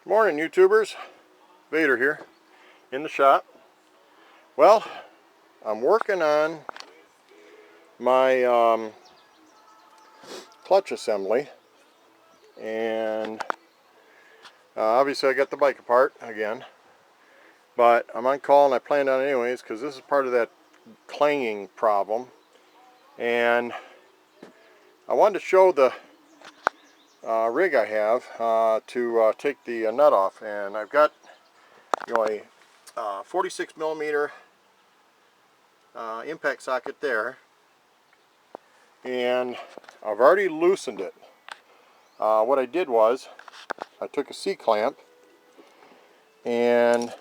Morning, YouTubers. Vader here in the shop. Well, I'm working on my clutch assembly, and obviously I got the bike apart again, but I'm on call and I planned on it anyways because this is part of that clanging problem. And I wanted to show the rig I have to take the nut off, and I've got a 46 millimeter impact socket there, and I've already loosened it. What I did was I took a C-clamp and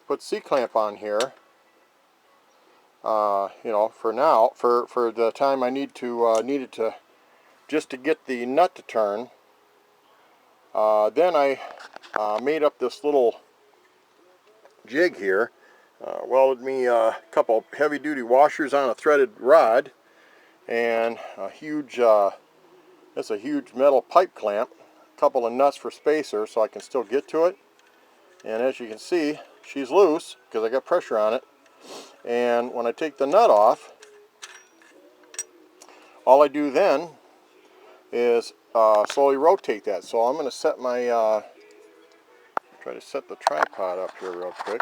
put C-clamp on here, for now, for the time I need it to just to get the nut to turn. Then I made up this little jig here, welded me a couple heavy-duty washers on a threaded rod, and a huge that's a huge metal pipe clamp, a couple of nuts for spacer so I can still get to it. And as you can see, she's loose because I got pressure on it. And when I take the nut off, all I do then is slowly rotate that. So I'm going to set my try to set the tripod up here real quick,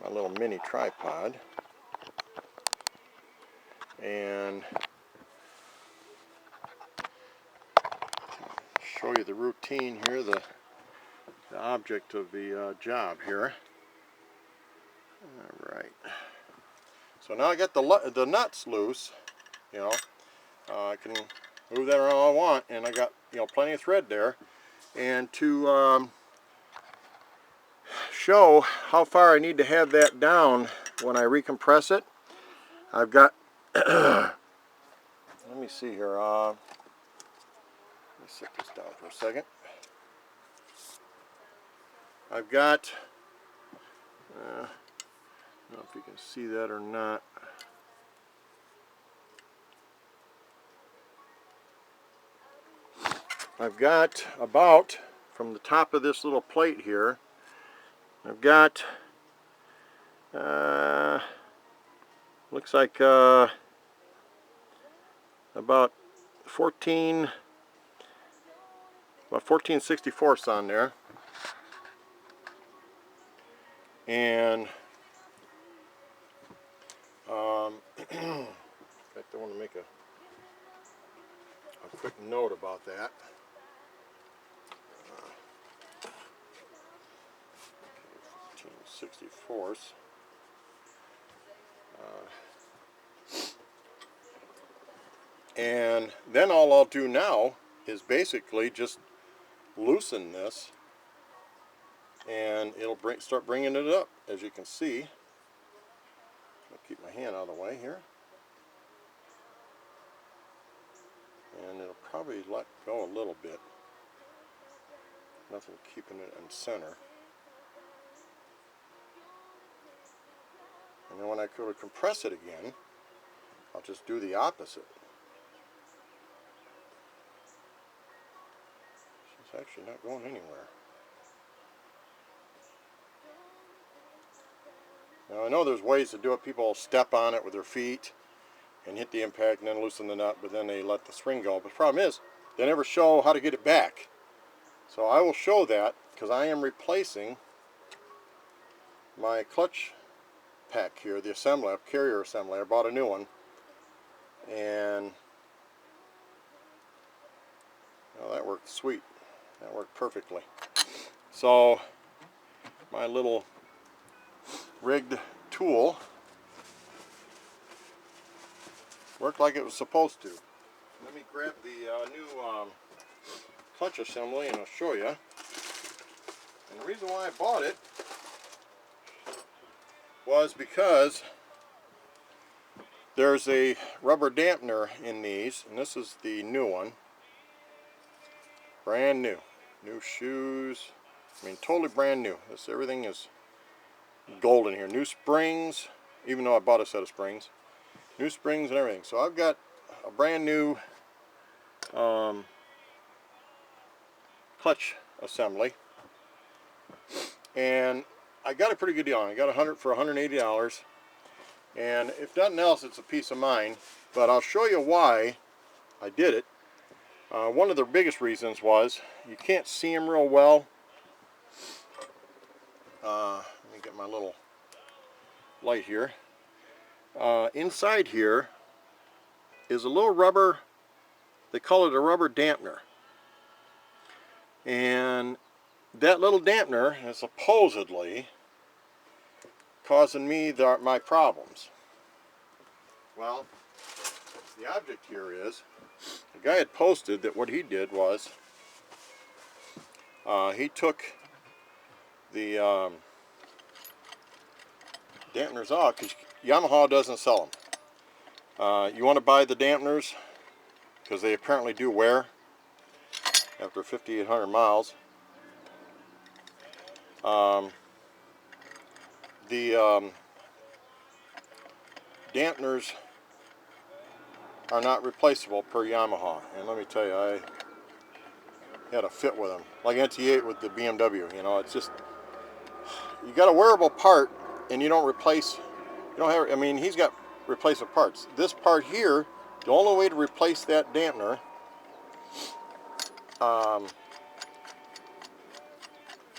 my little mini tripod, and show you the routine here, the object of the job here. Alright, so now I got the nuts loose. I can move that around all I want, and I got plenty of thread there. And to show how far I need to have that down when I recompress it, I've got let me see here, let me set this down for a second. I've got I don't know if you can see that or not. I've got about, from the top of this little plate here, I've got looks like about 14/64 on there. And in fact, I want to make a quick note about that. 14/64. And then all I'll do now is basically just loosen this, and it'll start bringing it up. As you can see, I'll keep my hand out of the way here, and it'll probably let go a little bit. Nothing keeping it in center. And then when I go to compress it again, I'll just do the opposite. It's actually not going anywhere. Now I know there's ways to do it. People step on it with their feet and hit the impact and then loosen the nut, but then they let the spring go. But the problem is, they never show how to get it back. So I will show that, because I am replacing my clutch pack here, the assembly, carrier assembly. I bought a new one, and well, that worked sweet. That worked perfectly. So my little rigged tool worked like it was supposed to. Let me grab the new clutch assembly and I'll show you. And the reason why I bought it was because there's a rubber dampener in these, and this is the new one. Brand new. New shoes. I mean, totally brand new. Everything is golden here. New springs, even though I bought a set of springs. New springs and everything. So I've got a brand new clutch assembly, and I got a pretty good deal on it. I got 100 for $180, and if nothing else, it's a peace of mind. But I'll show you why I did it. One of the biggest reasons was you can't see them real well. Let me get my little light here. Inside here is a little rubber, they call it a rubber dampener. And that little dampener is supposedly causing me my problems. Well, the object here is, the guy had posted that what he did was, he took the dampeners off, because Yamaha doesn't sell them. You want to buy the dampeners, because they apparently do wear after 5,800 miles. The dampeners are not replaceable per Yamaha, and let me tell you, I had a fit with them, like NT8 with the BMW. You know, it's just, you got a wearable part, and you don't replace. You don't have. I mean, he's got replacement parts. This part here, the only way to replace that dampener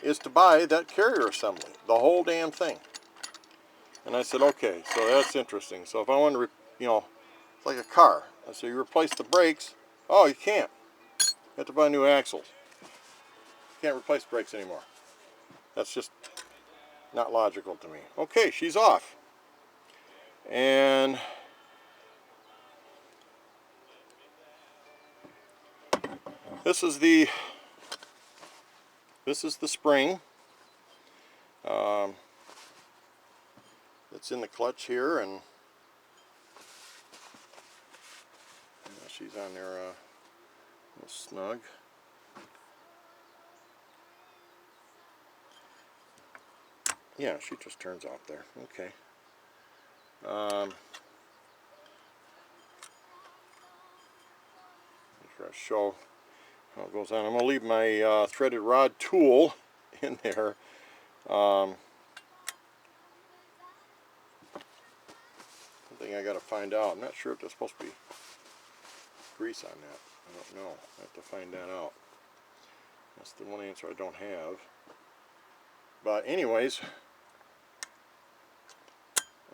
is to buy that carrier assembly, the whole damn thing. And I said, okay, so that's interesting. So if I want to, you know, it's like a car. So you replace the brakes. Oh, you can't. You have to buy new axles. You can't replace brakes anymore. That's just not logical to me. Okay, she's off. And this is the spring. It's in the clutch here, and she's on there a little snug. Yeah, she just turns off there. Okay. I'll show how it goes on. I'm going to leave my threaded rod tool in there. Something I got to find out. I'm not sure if there's supposed to be grease on that. I don't know. I have to find that out. That's the one answer I don't have. But anyways,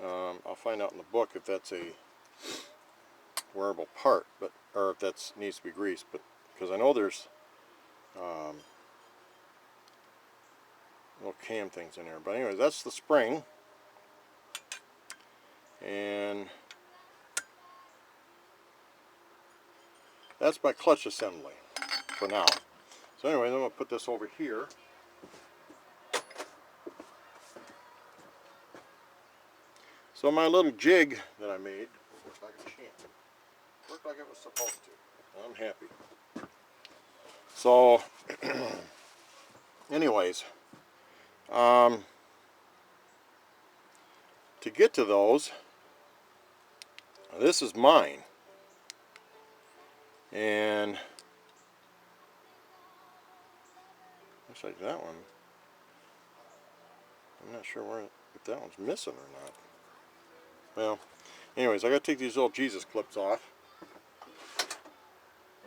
I'll find out in the book if that's a wearable part, but or if that needs to be greased. But because I know there's little cam things in there. But anyways, that's the spring, and that's my clutch assembly for now. So anyway, I'm going to put this over here. So my little jig that I made worked like a champ. Worked like it was supposed to. I'm happy. So, anyways, to get to those, this is mine, and looks like that one. I'm not sure if that one's missing or not. Well, anyways, I got to take these little Jesus clips off.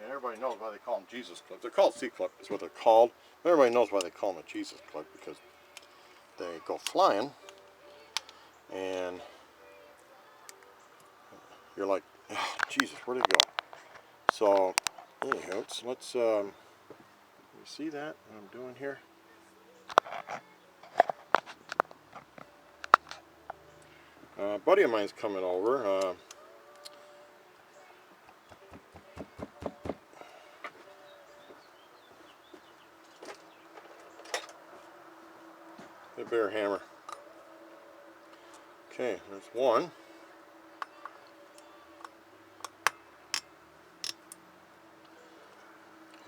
And everybody knows why they call them Jesus clips. They're called C-clip, is what they're called. But everybody knows why they call them a Jesus clip, because they go flying, and you're like, oh, Jesus, where'd it go? So, anyhow, let's you see that, what I'm doing here? A buddy of mine's coming over. The bear hammer. Okay, there's one.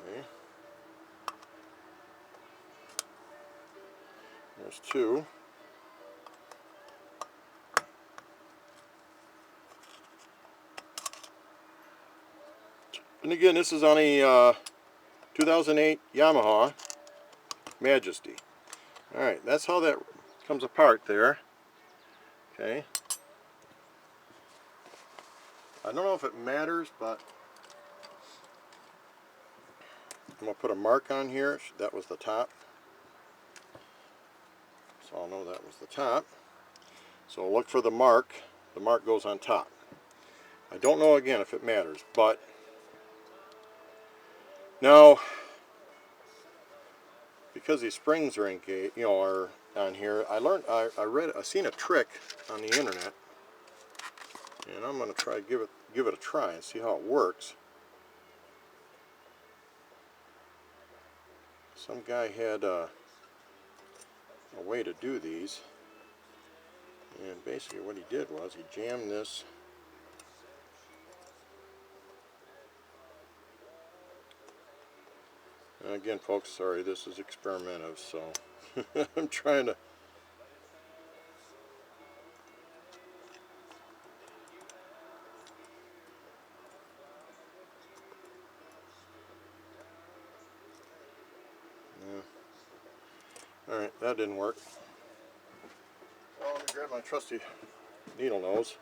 Okay. There's two. And again, this is on a 2008 Yamaha Majesty. Alright, that's how that comes apart there. Okay. I don't know if it matters, but I'm going to put a mark on here. That was the top. So I'll know that was the top. So look for the mark. The mark goes on top. I don't know again if it matters, but now because these springs are engaged, are on here. I seen a trick on the internet, and I'm going to try give it a try and see how it works. Some guy had a way to do these, and basically what he did was he jammed this. And again, folks, sorry, this is experimental, so I'm trying to. Yeah. All right, that didn't work. Well, let me grab my trusty needle nose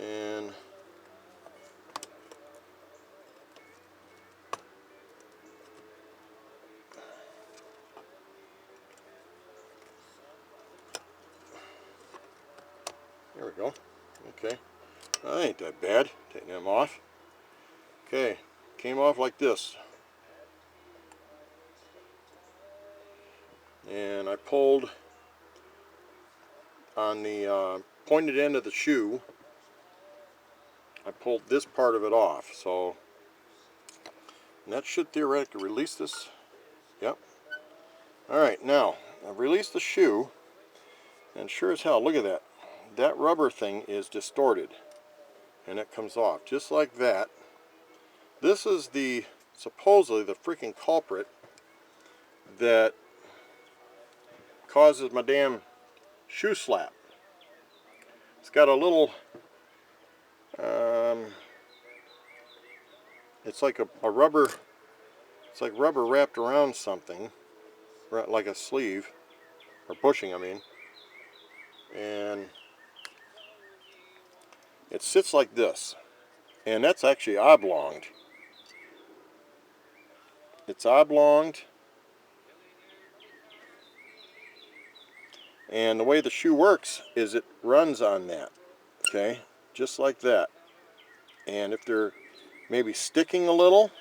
and there we go. Okay, that ain't that bad. Taking them off. Okay, came off like this. And I pulled on the pointed end of the shoe. I pulled this part of it off. So, and that should theoretically release this. Yep. Alright, now, I've released the shoe. And sure as hell, look at that. That rubber thing is distorted. And it comes off just like that. This is supposedly the freaking culprit that causes my damn shoe slap. It's got a little, it's like a rubber, it's like rubber wrapped around something, like a sleeve, or bushing I mean, and it sits like this, and that's actually oblonged. It's oblonged, and the way the shoe works is it runs on that, okay, just like that. And if they're maybe sticking a little,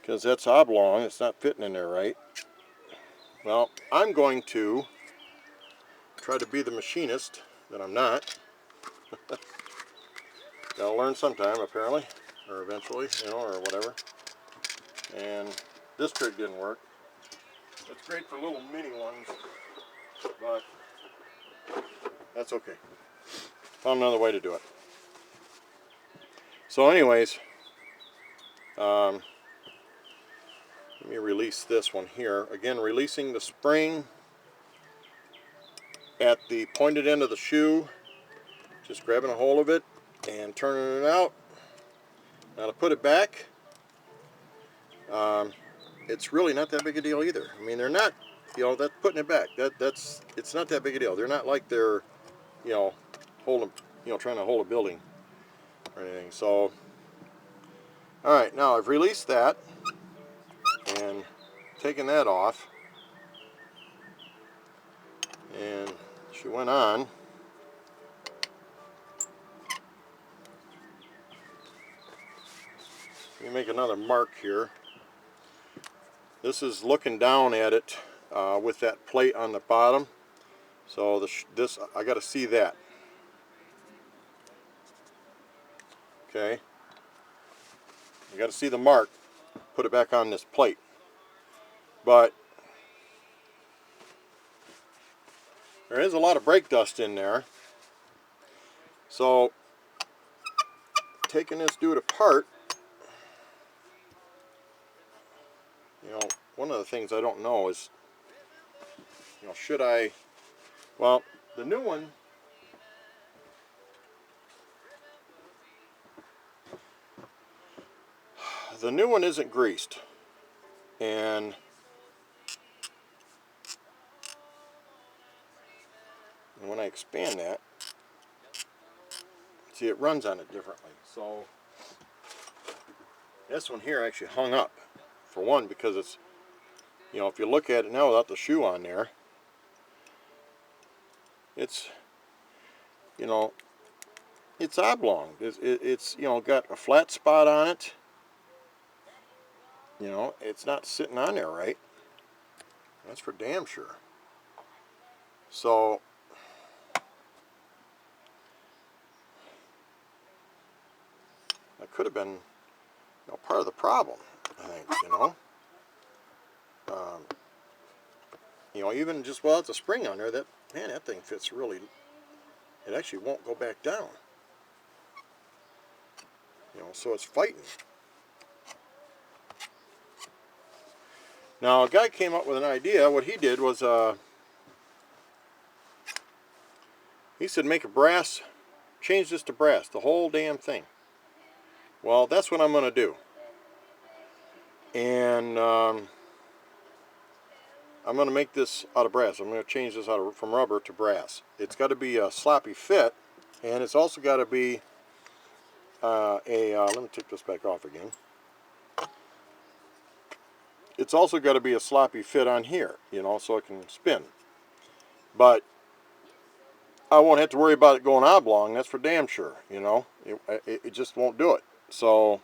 because that's oblong, it's not fitting in there right, well, I'm going to try to be the machinist that I'm not. Gotta learn sometime, apparently, or eventually, or whatever. And this trick didn't work. It's great for little mini ones, but that's okay. Found another way to do it. So anyways, let me release this one here. Again, releasing the spring at the pointed end of the shoe. Just grabbing a hold of it and turning it out. Now to put it back, it's really not that big a deal either. I mean, they're not, that's putting it back. It's not that big a deal. They're not like they're, holding, trying to hold a building or anything. So, all right, now I've released that and taken that off, and she went on. Let me make another mark here. This is looking down at it with that plate on the bottom. So this I got to see that. Okay. You got to see the mark. Put it back on this plate. But there is a lot of brake dust in there. So taking this dude apart, one of the things I don't know is, should I, well, the new one, the new one isn't greased, and when I expand that, see, it runs on it differently. So this one here actually hung up, for one, because it's, you know, if you look at it now without the shoe on there, it's, you know, it's oblong. It's you know, got a flat spot on it. You know, it's not sitting on there right. That's for damn sure. So that could have been, you know, part of the problem, I think, you know. You know, even just without the spring on there, that thing fits really. It actually won't go back down. You know, so it's fighting. Now, a guy came up with an idea. What he did was, he said, make a brass, change this to brass, the whole damn thing. Well, that's what I'm going to do. And I'm going to make this out of brass. I'm going to change this from rubber to brass. It's got to be a sloppy fit, and it's also got to be let me take this back off again. It's also got to be a sloppy fit on here, you know, so it can spin. But I won't have to worry about it going oblong, that's for damn sure, you know. It just won't do it. So,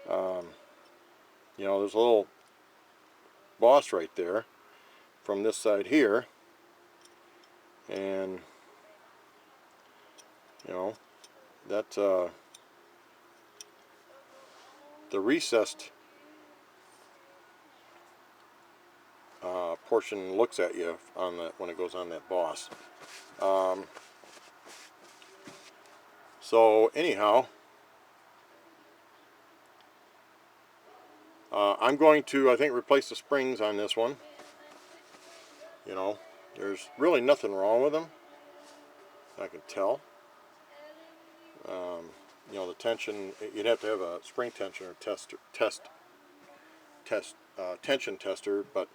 you know, there's a little boss right there from this side here. And, you know, that, the recessed portion looks at you on that when it goes on that boss. So anyhow, I'm going to, I think, replace the springs on this one. You know, there's really nothing wrong with them, I can tell. You know, the tension, you'd have to have a spring tensioner tension tester, but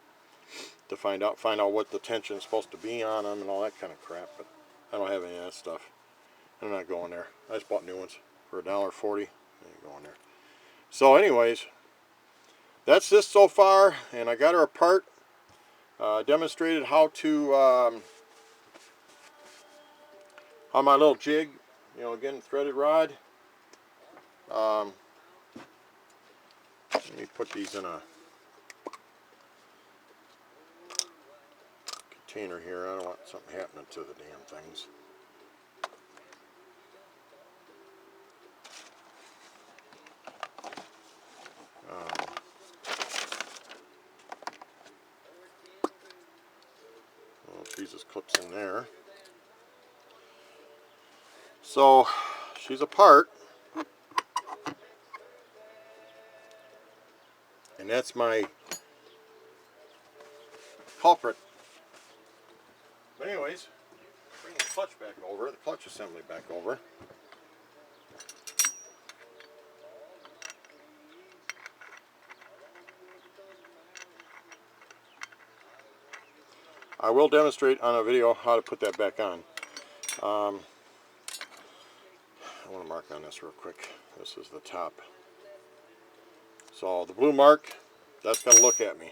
to find out what the tension is supposed to be on them and all that kind of crap. But I don't have any of that stuff. I'm not going there. I just bought new ones for $1.40. I ain't going there. So anyways, that's this so far, and I got her apart. Demonstrated how to how my little jig, you know, again, threaded rod. Let me put these in a container here. I don't want something happening to the damn things. Jesus clips in there. So she's apart, and that's my culprit. But anyways, bring the clutch back over, the clutch assembly back over. I will demonstrate on a video how to put that back on. I want to mark on this real quick. This is the top. So the blue mark, that's got to look at me.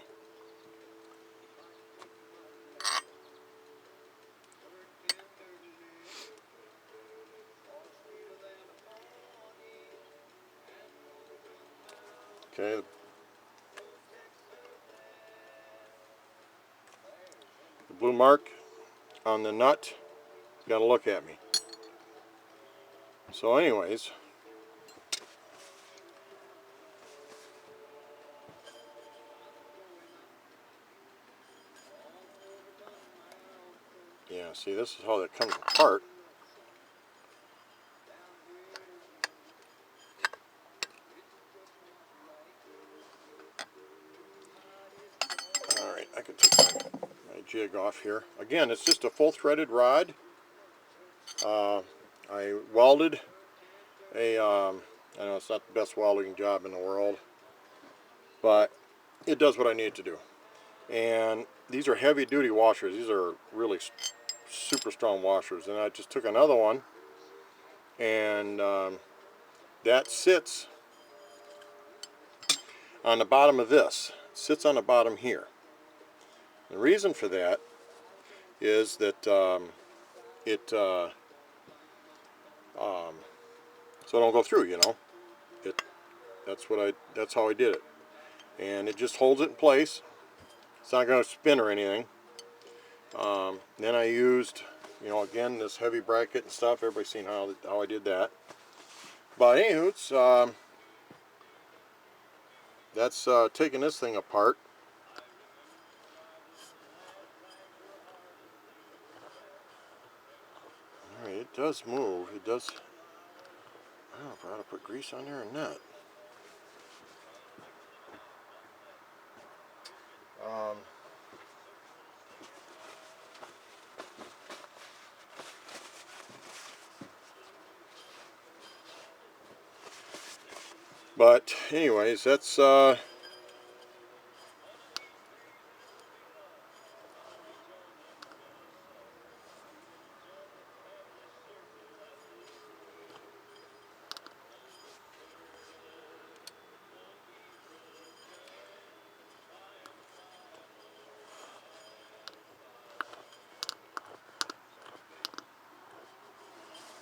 Okay. The blue mark on the nut, got to look at me. So anyways, yeah, see, this is how that comes apart. Alright, I can take my jig off here. Again, it's just a full threaded rod. I welded a I know it's not the best welding job in the world, but it does what I need it to do. And these are heavy duty washers. These are really super strong washers. And I just took another one, and that sits on the bottom of this. It sits on the bottom here. The reason for that is that so it don't go through, you know. That's how I did it. And it just holds it in place. It's not going to spin or anything. Then I used, you know, again, this heavy bracket and stuff. Everybody's seen how I did that. But anywho, it's, that's taking this thing apart. Alright, it does move. It does. I don't know if I ought to put grease on there or not. But anyways, that's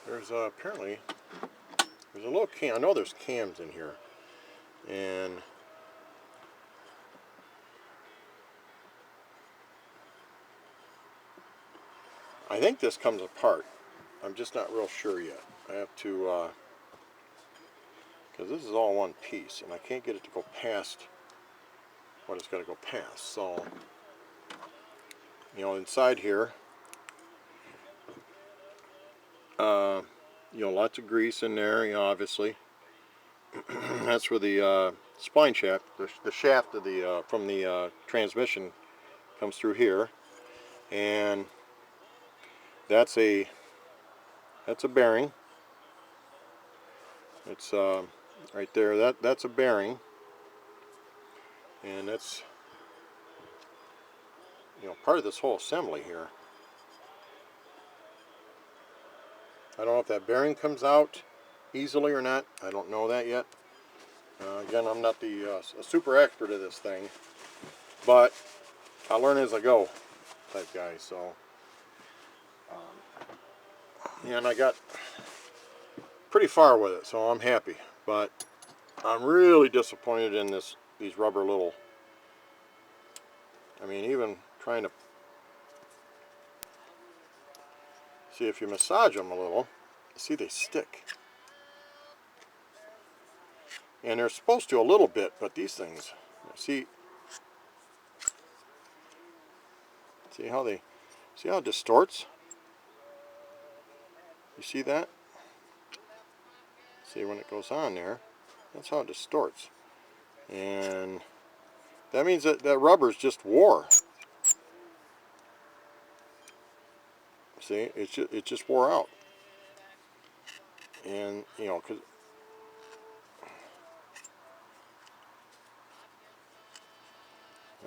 there's apparently there's a little cam. I know there's cams in here, and I think this comes apart. I'm just not real sure yet. I have to, because this is all one piece, and I can't get it to go past what it's got to go past. So, you know, inside here, you know, lots of grease in there, you know, obviously. That's where the spline shaft, the shaft of the from the transmission comes through here, and that's a bearing. It's right there. That's a bearing, and that's, you know, part of this whole assembly here. I don't know if that bearing comes out easily or not. I don't know that yet. Again, I'm not the a super expert of this thing, but I learn as I go type guy. So, and I got pretty far with it, so I'm happy. But I'm really disappointed in these rubber little. I mean, even trying to see, if you massage them a little, see, they stick. And they're supposed to a little bit, but these things, see how it distorts? You see that? See, when it goes on there, that's how it distorts. And that means that rubber's just wore. See, it just wore out. And, you know, because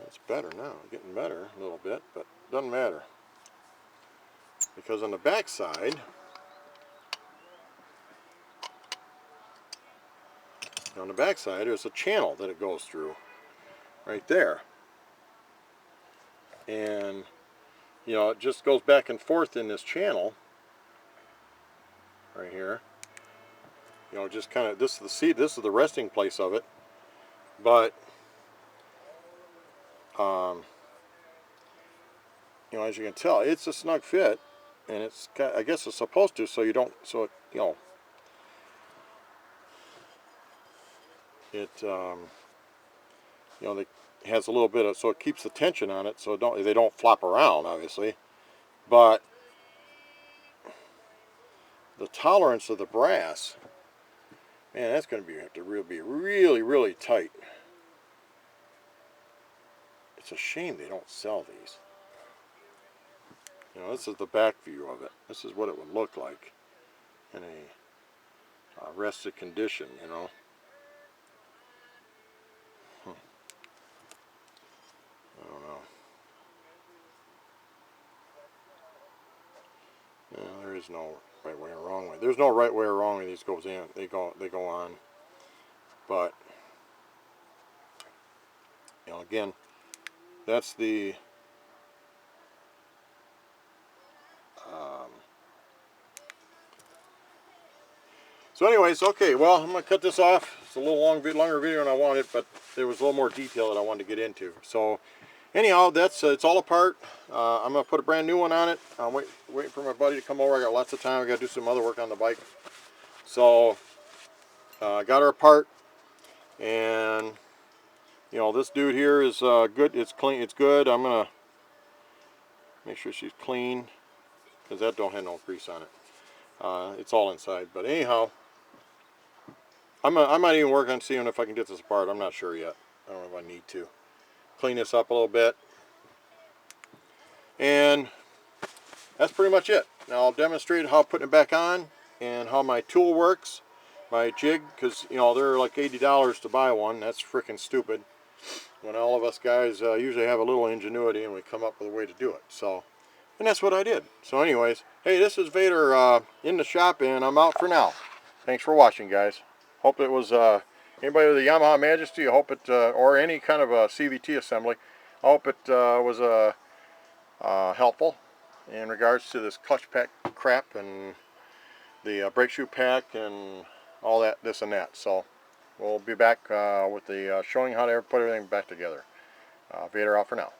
it's better now, getting better a little bit, but doesn't matter. Because on the back side, there's a channel that it goes through right there. And, you know, it just goes back and forth in this channel right here. You know, just kind of, this is the seat, this is the resting place of it. But, you know, as you can tell, it's a snug fit, and it's got, I guess it's supposed to, so you don't, so it, you know, it, you know, it has a little bit of, so it keeps the tension on it, so they don't flop around, obviously. But the tolerance of the brass, man, that's going to have to be really, really tight. It's a shame they don't sell these. You know, this is the back view of it. This is what it would look like in a rested condition, you know. I don't know. Yeah, there is no right way or wrong way. There's no right way or wrong way these goes in. They go on. But you know, again, that's the so anyways, okay, well, I'm going to cut this off. It's a little longer video than I wanted, but there was a little more detail that I wanted to get into. So anyhow, that's it's all apart. I'm going to put a brand new one on it. I'm waiting for my buddy to come over. I got lots of time. I got to do some other work on the bike. So I got her apart, and you know, this dude here is good. It's clean. It's good. I'm going to make sure she's clean, because that don't have no grease on it. It's all inside. But anyhow, I might even work on seeing if I can get this apart. I'm not sure yet. I don't know if I need to. Clean this up a little bit. And that's pretty much it. Now I'll demonstrate how putting it back on and how my tool works. My jig, because you know, they're like $80 to buy one. That's freaking stupid. When all of us guys usually have a little ingenuity and we come up with a way to do it. So, and that's what I did. So anyways, hey, this is Vader in the shop, and I'm out for now. Thanks for watching, guys. Hope it was, anybody with a Yamaha Majesty, I hope it, or any kind of a CVT assembly, I hope it was helpful in regards to this clutch pack crap and the brake shoe pack and all that, this and that. So we'll be back with the showing how to put everything back together. Vader out for now.